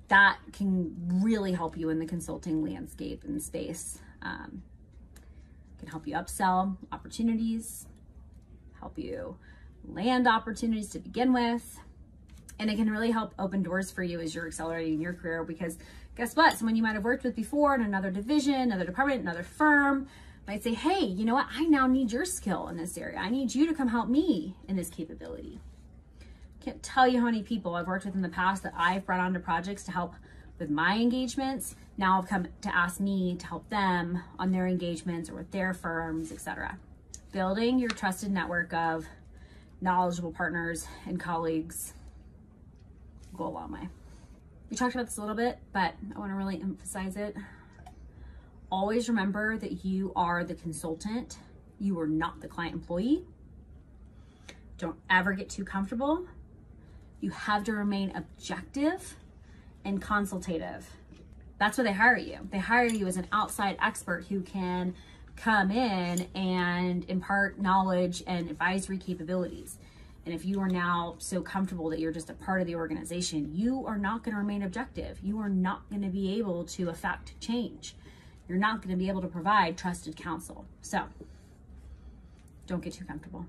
that can really help you in the consulting landscape and space. Can help you upsell opportunities, help you land opportunities to begin with. And it can really help open doors for you as you're accelerating your career, because guess what? Someone you might have worked with before in another division, another department, another firm might say, hey, you know what? I now need your skill in this area. I need you to come help me in this capability. Can't tell you how many people I've worked with in the past that I've brought onto projects to help with my engagements. Now have come to ask me to help them on their engagements or with their firms, etc. Building your trusted network of knowledgeable partners and colleagues go a long way. We talked about this a little bit, but I want to really emphasize it. Always remember that you are the consultant. You are not the client employee. Don't ever get too comfortable. You have to remain objective and consultative. That's why they hire you. They hire you as an outside expert who can come in and impart knowledge and advisory capabilities. And if you are now so comfortable that you're just a part of the organization, you are not going to remain objective. You are not going to be able to affect change. You're not going to be able to provide trusted counsel. So don't get too comfortable.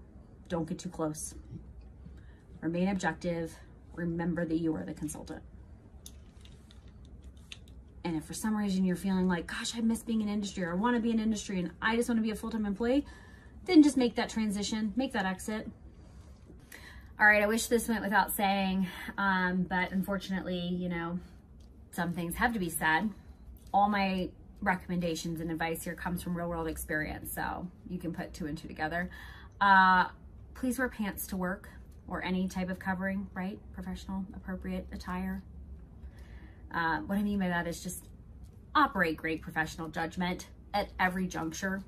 Don't get too close. Remain objective. Remember that you are the consultant. And if for some reason you're feeling like, gosh, I miss being in industry, or I want to be in industry and I just want to be a full-time employee, then just make that transition, make that exit. All right, I wish this went without saying, but unfortunately, you know, some things have to be said. All my recommendations and advice here comes from real world experience, so you can put 2 and 2 together. Please wear pants to work, or any type of covering, right? Professional, appropriate attire. What I mean by that is just operate great professional judgment at every juncture.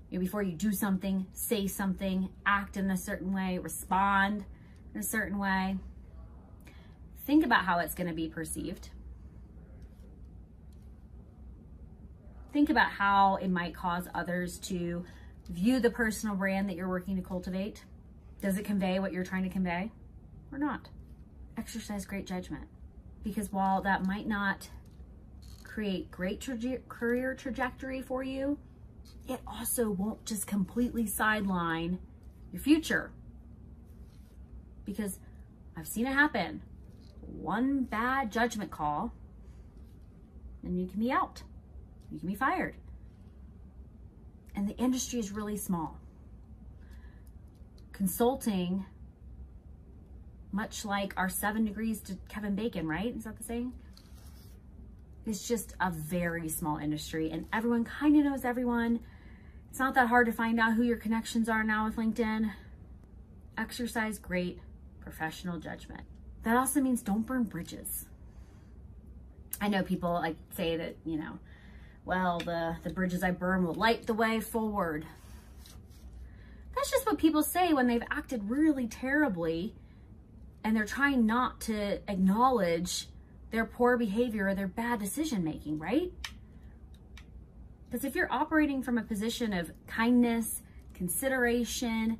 You know, before you do something, say something, act in a certain way, respond in a certain way. Think about how it's going to be perceived. Think about how it might cause others to view the personal brand that you're working to cultivate. Does it convey what you're trying to convey or not? Exercise great judgment, because while that might not create great career trajectory for you, it also won't just completely sideline your future. Because I've seen it happen. One bad judgment call and you can be out. You can be fired. And the industry is really small. Consulting, much like our 7 degrees to Kevin Bacon, right? Is that the saying? It's just a very small industry and everyone kind of knows everyone. It's not that hard to find out who your connections are now with LinkedIn. Exercise great professional judgment. That also means don't burn bridges. I know people like say that, you know, well, the bridges I burn will light the way forward. That's just what people say when they've acted really terribly and they're trying not to acknowledge their poor behavior or their bad decision making, right? Because if you're operating from a position of kindness, consideration,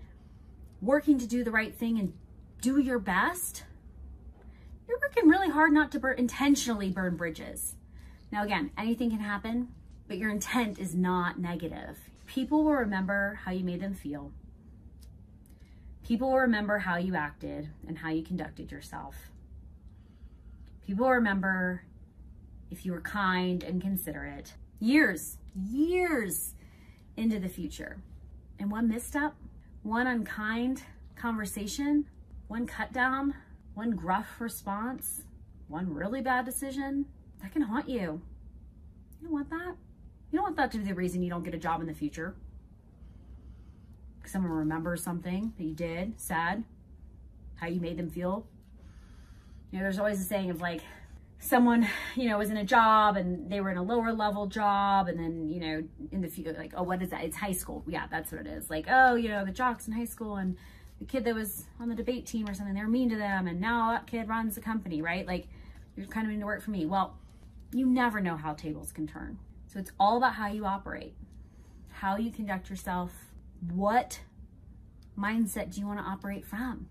working to do the right thing and do your best, you're working really hard not to intentionally burn bridges. Now again, anything can happen, but your intent is not negative. People will remember how you made them feel. People will remember how you acted and how you conducted yourself. People will remember if you were kind and considerate. Years into the future. And one misstep, one unkind conversation, one cut down, one gruff response, one really bad decision, that can haunt you. You don't want that. You don't want that to be the reason you don't get a job in the future. Someone remembers something that you did, said, how you made them feel. You know, there's always a saying of like, someone, you know, was in a job and they were in a lower level job, and then, you know, in the future, like, oh, what is that? It's high school. Yeah, that's what it is. Like, oh, you know, the jocks in high school and the kid that was on the debate team or something, they were mean to them, and now that kid runs the company, right? Like, you're kind of mean to work for me. Well, you never know how tables can turn. So it's all about how you operate, how you conduct yourself. What mindset do you want to operate from?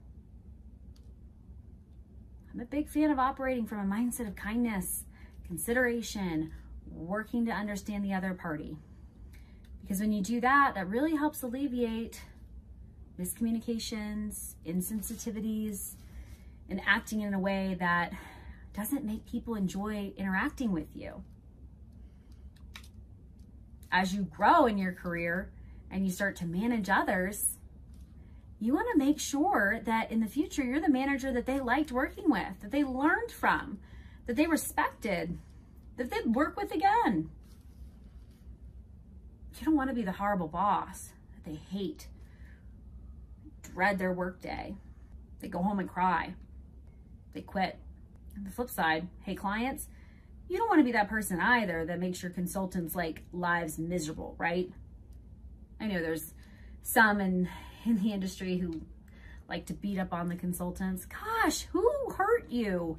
I'm a big fan of operating from a mindset of kindness, consideration, working to understand the other party. Because when you do that, that really helps alleviate miscommunications, insensitivities, and acting in a way that doesn't make people enjoy interacting with you. As you grow in your career and you start to manage others, you want to make sure that in the future, you're the manager that they liked working with, that they learned from, that they respected, that they'd work with again. You don't want to be the horrible boss that they hate, dread their workday. They go home and cry. They quit. On the flip side, hey clients, you don't want to be that person either that makes your consultants' like lives miserable, right? I know there's some in the industry who like to beat up on the consultants. Gosh, who hurt you?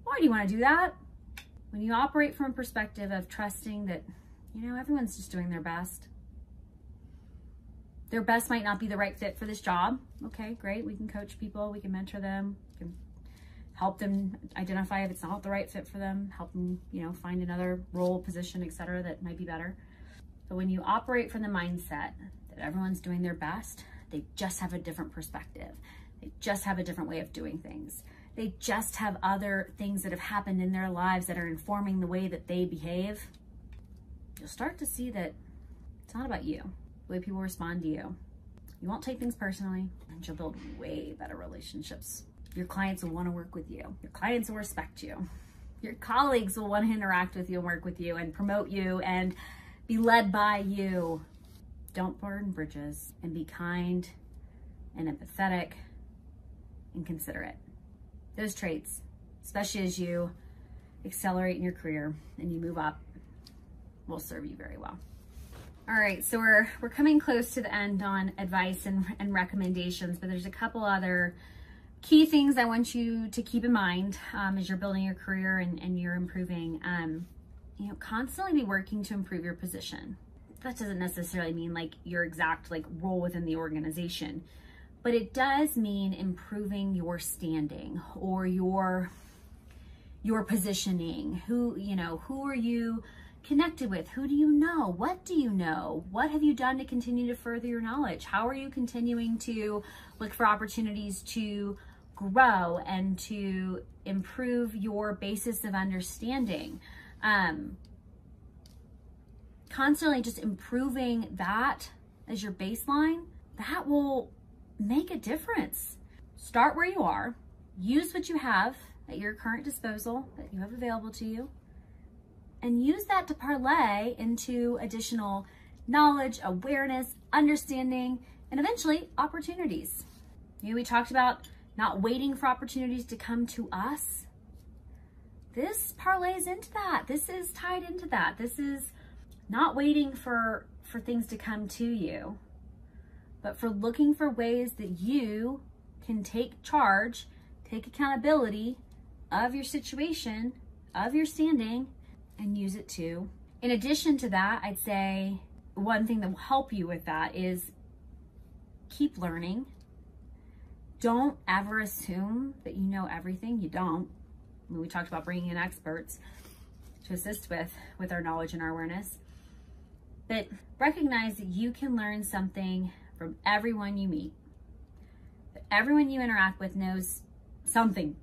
Why do you want to do that? When you operate from a perspective of trusting that You know, everyone's just doing their best. Their best might not be the right fit for this job. Okay, great. We can coach people. We can mentor them. We can help them identify if it's not the right fit for them. Help them, you know, find another role, position, etc. that might be better. But when you operate from the mindset that everyone's doing their best, they just have a different perspective. They just have a different way of doing things. They just have other things that have happened in their lives that are informing the way that they behave. You'll start to see that it's not about you, the way people respond to you. You won't take things personally, and you'll build way better relationships. Your clients will want to work with you. Your clients will respect you. Your colleagues will want to interact with you and work with you and promote you and be led by you. Don't burn bridges, and be kind and empathetic and considerate. Those traits, especially as you accelerate in your career and you move up, will serve you very well. All right, so we're coming close to the end on advice and recommendations, but there's a couple other key things I want you to keep in mind as you're building your career and you're improving. You know, constantly be working to improve your position. That doesn't necessarily mean like your exact like role within the organization, but it does mean improving your standing or your positioning. Who are you connected with? Who do you know? What do you know? What have you done to continue to further your knowledge? How are you continuing to look for opportunities to grow and to improve your basis of understanding? Constantly just improving that as your baseline, that will make a difference. Start where you are, use what you have at your current disposal that you have available to you, and use that to parlay into additional knowledge, awareness, understanding, and eventually opportunities. You know, we talked about not waiting for opportunities to come to us. This parlays into that. This is tied into that. This is not waiting for things to come to you, but for looking for ways that you can take charge, take accountability of your situation, of your standing, and use it too. In addition to that, I'd say one thing that will help you with that is keep learning. Don't ever assume that you know everything. You don't. I mean, we talked about bringing in experts to assist with our knowledge and our awareness. But recognize that you can learn something from everyone you meet. That everyone you interact with knows something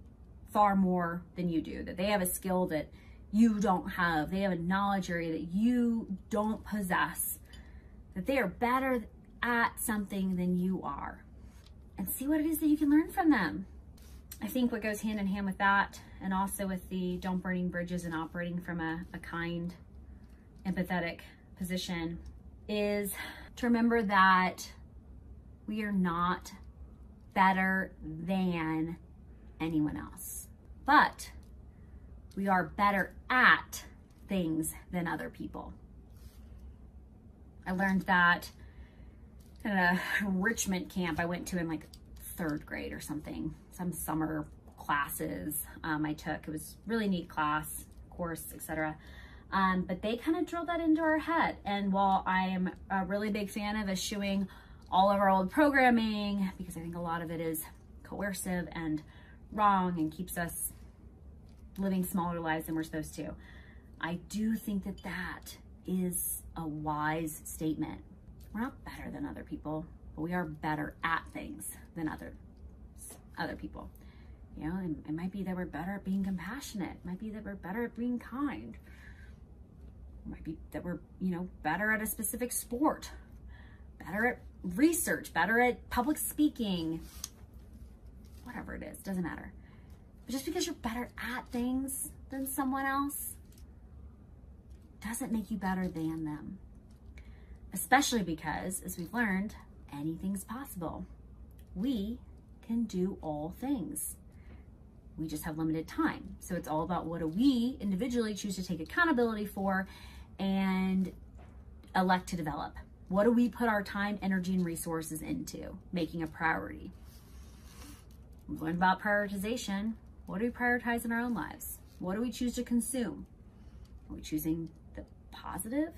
far more than you do. That they have a skill that you don't have. They have a knowledge area that you don't possess. That they are better at something than you are. And see what it is that you can learn from them. I think what goes hand in hand with that, and also with the don't burning bridges and operating from a kind, empathetic position, is to remember that we are not better than anyone else, but we are better at things than other people. I learned that at a enrichment camp I went to in like 3rd grade or something, some summer classes I took. It was a really neat class, course, etc. But they kind of drilled that into our head. And while I am a really big fan of eschewing all of our old programming, because I think a lot of it is coercive and wrong and keeps us living smaller lives than we're supposed to, I do think that that is a wise statement. We're not better than other people, but we are better at things than other people. You know, it might be that we're better at being compassionate. It might be that we're better at being kind. It might be that we're, you know, better at a specific sport, better at research, better at public speaking, whatever it is, doesn't matter. But just because you're better at things than someone else doesn't make you better than them. Especially because, as we've learned, anything's possible. We can do all things. We just have limited time. So it's all about what do we individually choose to take accountability for and elect to develop. What do we put our time, energy, and resources into making a priority? We've learned about prioritization. What do we prioritize in our own lives? What do we choose to consume? Are we choosing the positive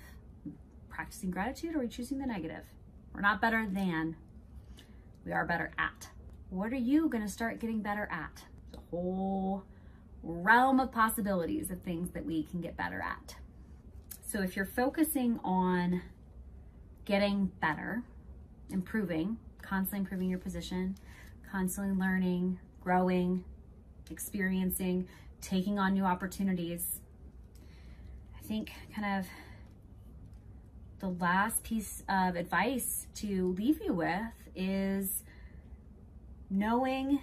practicing gratitude, or are we choosing the negative? We're not better than, we are better at. What are you going to start getting better at? There's a whole realm of possibilities of things that we can get better at. So if you're focusing on getting better, improving, constantly improving your position, constantly learning, growing, experiencing, taking on new opportunities, I think kind of the last piece of advice to leave you with is knowing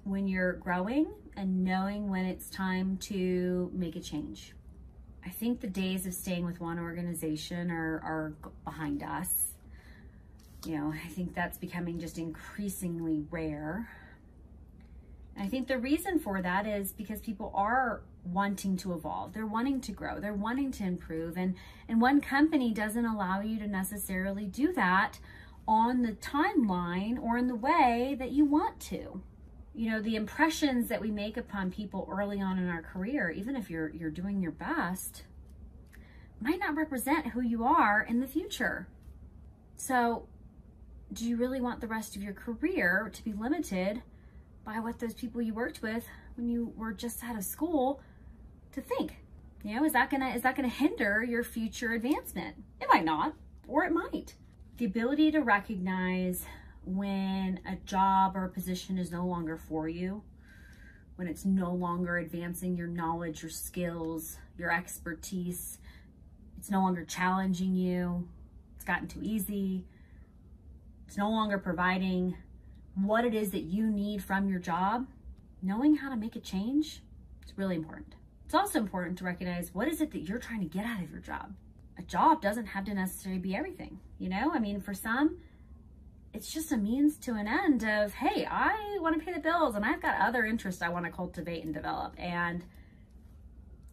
when you're growing and knowing when it's time to make a change. I think the days of staying with one organization are behind us. You know, I think that's becoming just increasingly rare. And I think the reason for that is because people are wanting to evolve. They're wanting to grow. They're wanting to improve. And one company doesn't allow you to necessarily do that on the timeline or in the way that you want to. You know, the impressions that we make upon people early on in our career, even if you're doing your best, might not represent who you are in the future. So do you really want the rest of your career to be limited by what those people you worked with when you were just out of school to think? You know, is that gonna hinder your future advancement? It might not, or it might. The ability to recognize when a job or a position is no longer for you, when it's no longer advancing your knowledge, your skills, your expertise, it's no longer challenging you, it's gotten too easy, it's no longer providing what it is that you need from your job, knowing how to make a change is really important. It's also important to recognize what is it that you're trying to get out of your job. A job doesn't have to necessarily be everything, you know? I mean, for some, it's just a means to an end of, hey, I want to pay the bills and I've got other interests I want to cultivate and develop. And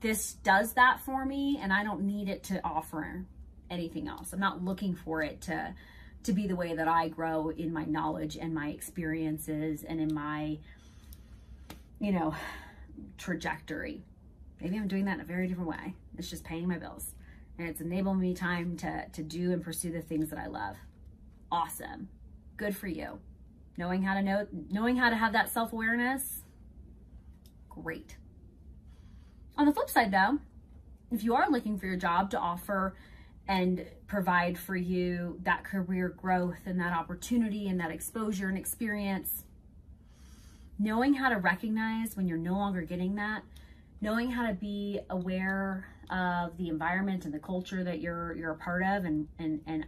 this does that for me and I don't need it to offer anything else. I'm not looking for it to be the way that I grow in my knowledge and my experiences and in my, you know, trajectory. Maybe I'm doing that in a very different way. It's just paying my bills and it's enabling me time to do and pursue the things that I love. Awesome. Good for you. Knowing how to have that self-awareness, great. On the flip side though, if you are looking for your job to offer and provide for you that career growth and that opportunity and that exposure and experience, knowing how to recognize when you're no longer getting that, knowing how to be aware of the environment and the culture that you're a part of and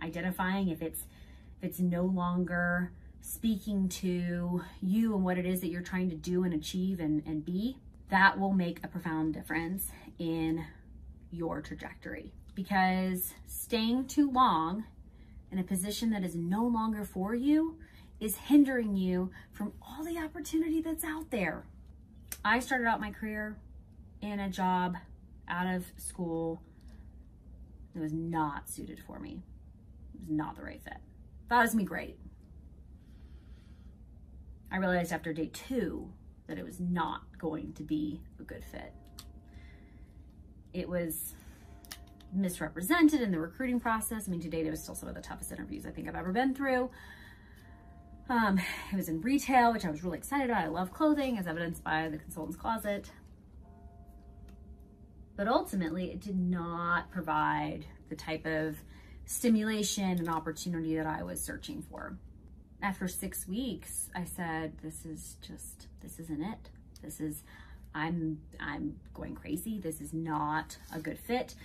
identifying if it's no longer speaking to you and what it is that you're trying to do and achieve and be, that will make a profound difference in your trajectory. Because staying too long in a position that is no longer for you is hindering you from all the opportunity that's out there. I started out my career in a job out of school that was not suited for me. It was not the right fit. Thought it was gonna be great. I realized after day 2 that it was not going to be a good fit. It was misrepresented in the recruiting process. I mean, to date, it was still some of the toughest interviews I think I've ever been through. It was in retail, which I was really excited about. I love clothing, as evidenced by the consultant's closet. But ultimately, it did not provide the type of stimulation and opportunity that I was searching for. After 6 weeks, I said, this isn't it. I'm going crazy. This is not a good fit.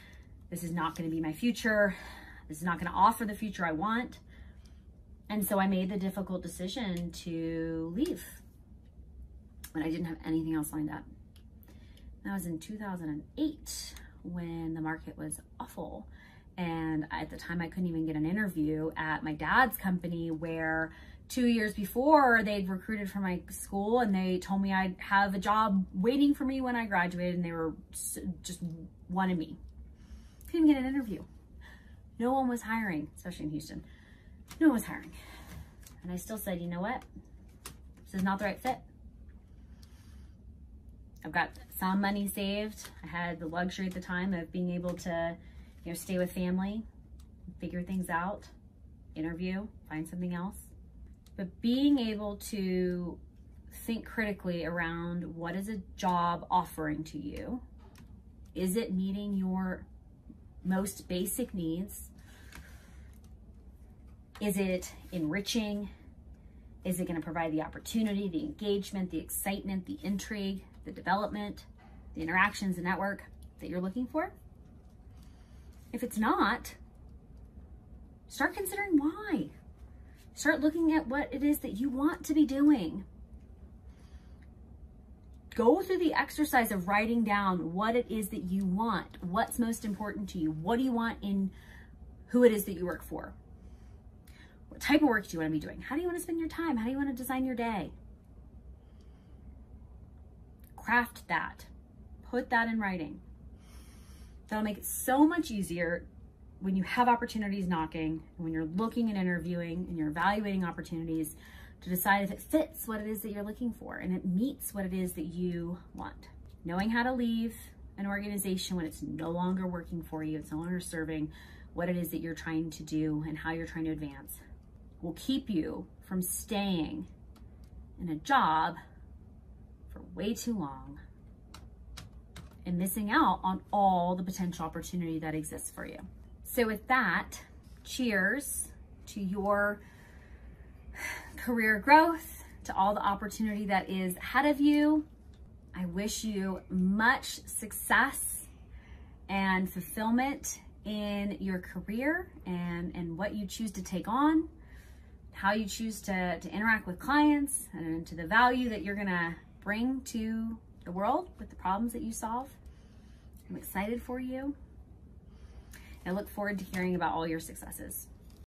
This is not going to be my future. This is not going to offer the future I want. And so I made the difficult decision to leave when I didn't have anything else lined up. That was in 2008 when the market was awful. And at the time I couldn't even get an interview at my dad's company, where 2 years before they'd recruited for my school and they told me I'd have a job waiting for me when I graduated, and they were just wanted me. Couldn't get an interview. No one was hiring, especially in Houston. No one was hiring. And I still said, you know what? This is not the right fit. I've got some money saved. I had the luxury at the time of being able to, you know, stay with family. figure things out, interview, find something else. But being able to think critically around what is a job offering to you? Is it meeting your most basic needs? Is it enriching? Is it going to provide the opportunity, the engagement, the excitement, the intrigue, the development, the interactions, the network that you're looking for? If it's not, start considering why. Start looking at what it is that you want to be doing. Go through the exercise of writing down what it is that you want, what's most important to you, what do you want in who it is that you work for. What type of work do you want to be doing? How do you want to spend your time? How do you want to design your day? Craft that. Put that in writing. That'll make it so much easier when you have opportunities knocking, and when you're looking and interviewing and you're evaluating opportunities to decide if it fits what it is that you're looking for and it meets what it is that you want. Knowing how to leave an organization when it's no longer working for you, it's no longer serving what it is that you're trying to do and how you're trying to advance will keep you from staying in a job for way too long and missing out on all the potential opportunity that exists for you. So with that, cheers to your career growth, to all the opportunity that is ahead of you. I wish you much success and fulfillment in your career and what you choose to take on, how you choose to interact with clients, and to the value that you're gonna bring to the world with the problems that you solve. I'm excited for you. I look forward to hearing about all your successes.